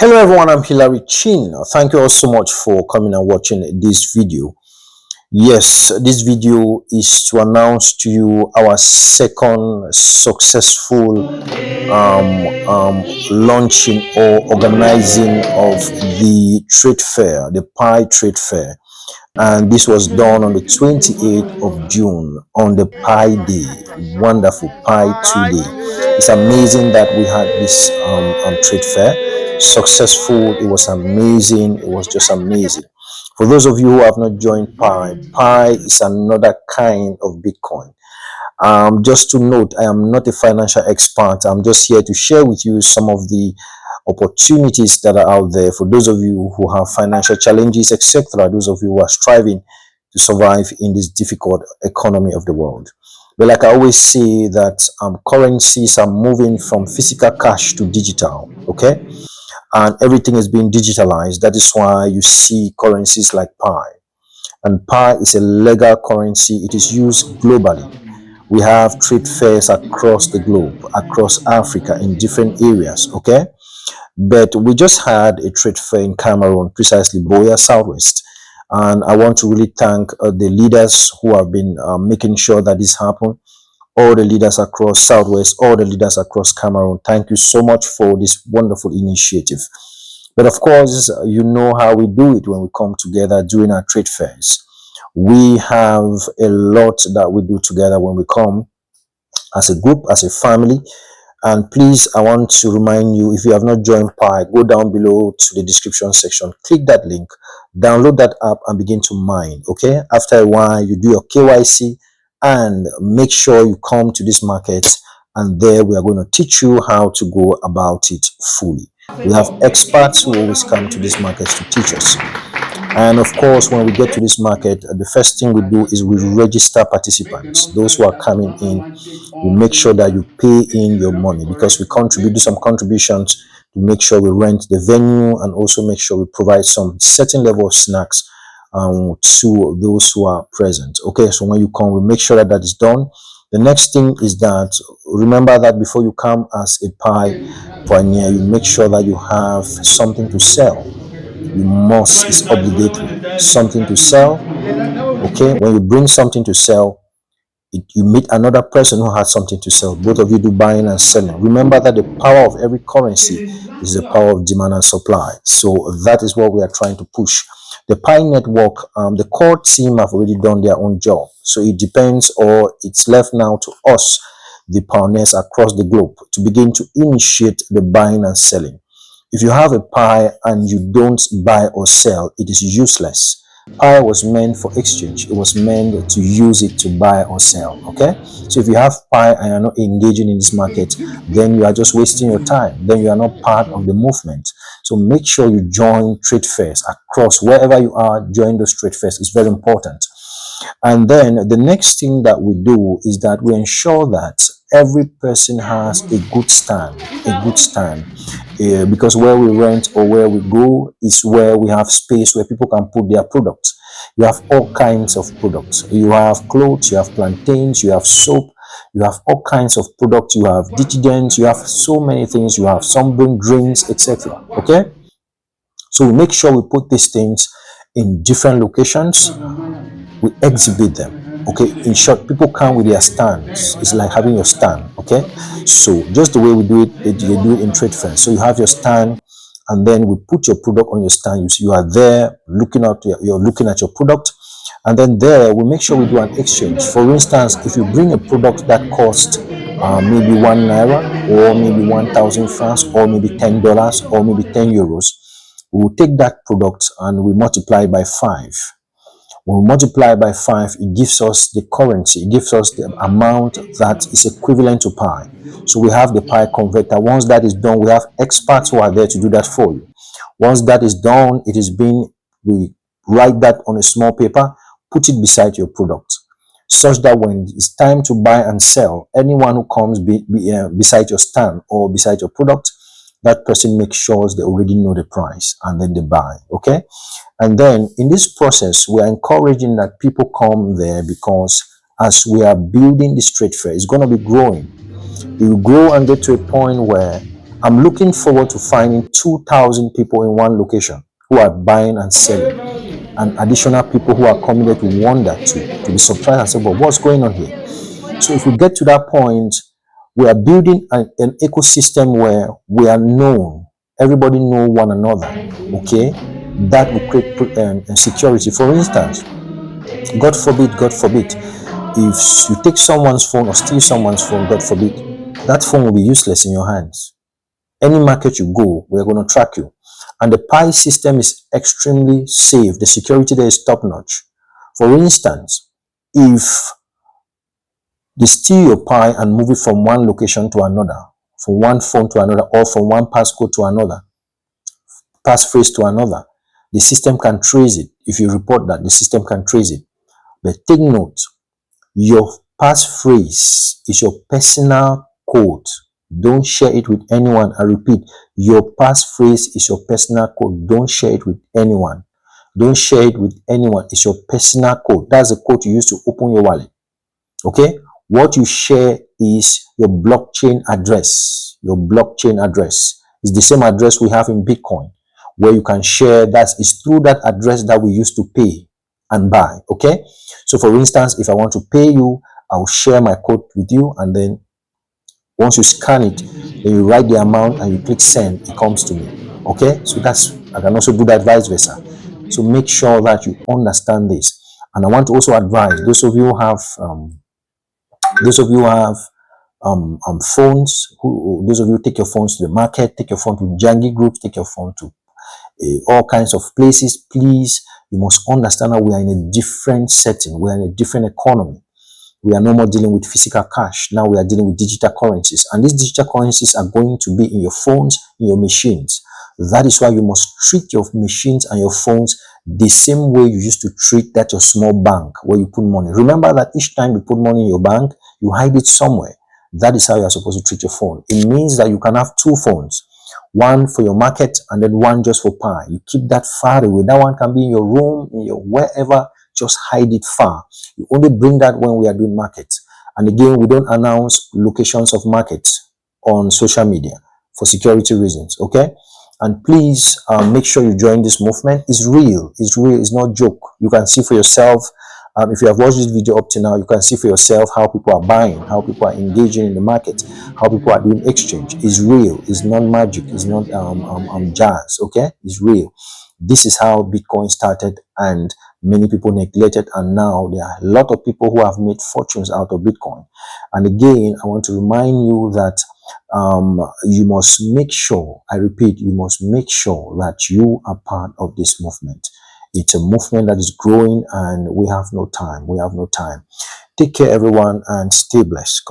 Hello everyone, I'm Hilary Chin. Thank you all so much for coming and watching this video. Yes, this video is to announce to you our second successful launching or organizing of the trade fair, the PI trade fair. And this was done on the 28th of June on the PI Day. Wonderful PI2DAY. It's amazing that we had this trade fair successful. It was amazing. It was just amazing. For those of you who have not joined Pi is another kind of Bitcoin. Just to note, I am not a financial expert. I'm just here to share with you some of the opportunities that are out there for those of you who have financial challenges, etc. Those of you who are striving to survive in this difficult economy of the world. But like I always say that currencies are moving from physical cash to digital, okay? And everything is being digitalized. That is why you see currencies like Pi. And Pi is a legal currency. It is used globally. We have trade fairs across the globe, across Africa, in different areas, okay? But we just had a trade fair in Cameroon, precisely Boya Southwest. And I want to really thank the leaders who have been making sure that this happened. All the leaders across Southwest, all the leaders across Cameroon. Thank you so much for this wonderful initiative. But of course, you know how we do it when we come together during our trade fairs. We have a lot that we do together when we come as a group, as a family. And please, I want to remind you, if you have not joined Pi, go down below to the description section, click that link, download that app and begin to mine, okay? After a while, you do your KYC and make sure you come to this market, and there we are going to teach you how to go about it fully. We have experts who always come to these markets to teach us. And of course, when we get to this market, the first thing we do is we register participants. Those who are coming in, we make sure that you pay in your money, because we do some contributions to make sure we rent the venue, and also make sure we provide some certain level of snacks to those who are present. Okay, so when you come, we make sure that that is done. The next thing is that, remember that before you come as a Pi pioneer, you make sure that you have something to sell. You must, it's obligatory, something to sell. Okay, when you bring something to sell, you meet another person who has something to sell. Both of you do buying and selling. Remember that the power of every currency is the power of demand and supply. So that is what we are trying to push. The Pi network, the core team have already done their own job. So it depends, or it's left now to us, the pioneers across the globe, to begin to initiate the buying and selling. If you have a Pi and you don't buy or sell, it is useless. Pi was meant for exchange. It was meant to use it to buy or sell, okay? So if you have Pi and you're not engaging in this market, then you are just wasting your time. Then you are not part of the movement. So make sure you join trade fairs across wherever you are. Join those trade fairs. It's very important. And then the next thing that we do is that we ensure that every person has a good stand, because where we rent or where we go is where we have space where people can put their products. You have all kinds of products. You have clothes, you have plantains, you have soap, you have all kinds of products, you have detergents, you have so many things, you have some drinks, etc. Okay, so we make sure we put these things in different locations. We exhibit them. Okay, in short, people come with their stands. It's like having your stand. Okay, so just the way we do it, they do it in trade fairs. So you have your stand, and then we put your product on your stand. You are there looking at you're looking at your product, and then there we make sure we do an exchange. For instance, if you bring a product that costs maybe €1, or maybe 1,000 francs, or maybe $10, or maybe €10, we will take that product and we multiply by 5. When we multiply by 5, it gives us the currency. It gives us the amount that is equivalent to Pi. So we have the Pi converter. Once that is done, we have experts who are there to do that for you. Once that is done, we write that on a small paper, put it beside your product, such that when it's time to buy and sell, anyone who comes beside your stand or beside your product, that person makes sure they already know the price, and then they buy. Okay, and then in this process, we are encouraging that people come there, because as we are building this trade fair, it's going to be growing. It will grow and get to a point where I'm looking forward to finding 2,000 people in one location who are buying and selling, and additional people who are coming there to wonder, to be surprised and say, but what's going on here? So if we get to that point, we are building an ecosystem where we are known. Everybody know one another. Okay, that will create security. For instance, God forbid, if you take someone's phone or steal someone's phone, God forbid, that phone will be useless in your hands. Any market you go, we're going to track you. And the PI system is extremely safe. The security there is top notch. For instance, if they steal your PI and move it from one location to another, from one phone to another, or from one passcode to another, passphrase to another, the system can trace it. If you report that, the system can trace it. But take note, your passphrase is your personal code. Don't share it with anyone. I repeat, your passphrase is your personal code. Don't share it with anyone. Don't share it with anyone. It's your personal code. That's the code you use to open your wallet. Okay? What you share is your blockchain address. Your blockchain address is the same address we have in Bitcoin, where you can share. That is through that address that we use to pay and buy. Okay? So for instance, if I want to pay you, I'll share my code with you, and then once you scan it, then you write the amount and you click send, it comes to me. Okay? So I can also do that vice versa. So make sure that you understand this. And I want to also advise those of you who have phones, those of you take your phones to the market, take your phone to Jangi groups, take your phone to all kinds of places. Please, you must understand that we are in a different setting. We are in a different economy. We are no more dealing with physical cash. Now we are dealing with digital currencies. And these digital currencies are going to be in your phones, in your machines. That is why you must treat your machines and your phones the same way you used to treat that your small bank where you put money. Remember that each time you put money in your bank, you hide it somewhere. That is how you are supposed to treat your phone. It means that you can have two phones. One for your market and then one just for Pi. You keep that far away. That one can be in your room, in your wherever. Just hide it far. You only bring that when we are doing markets. And again, we don't announce locations of markets on social media for security reasons. Okay? And please make sure you join this movement. It's real. It's real. It's not joke. You can see for yourself. If you have watched this video up to now, you can see for yourself how people are buying, how people are engaging in the market, how people are doing exchange. It's real. It's not magic. It's not jazz. Okay? It's real. This is how Bitcoin started, and many people neglected, and now there are a lot of people who have made fortunes out of Bitcoin. And again, I want to remind you that you must make sure, I repeat, you must make sure that you are part of this movement. It's a movement that is growing, and we have no time. We have no time. Take care, everyone, and stay blessed.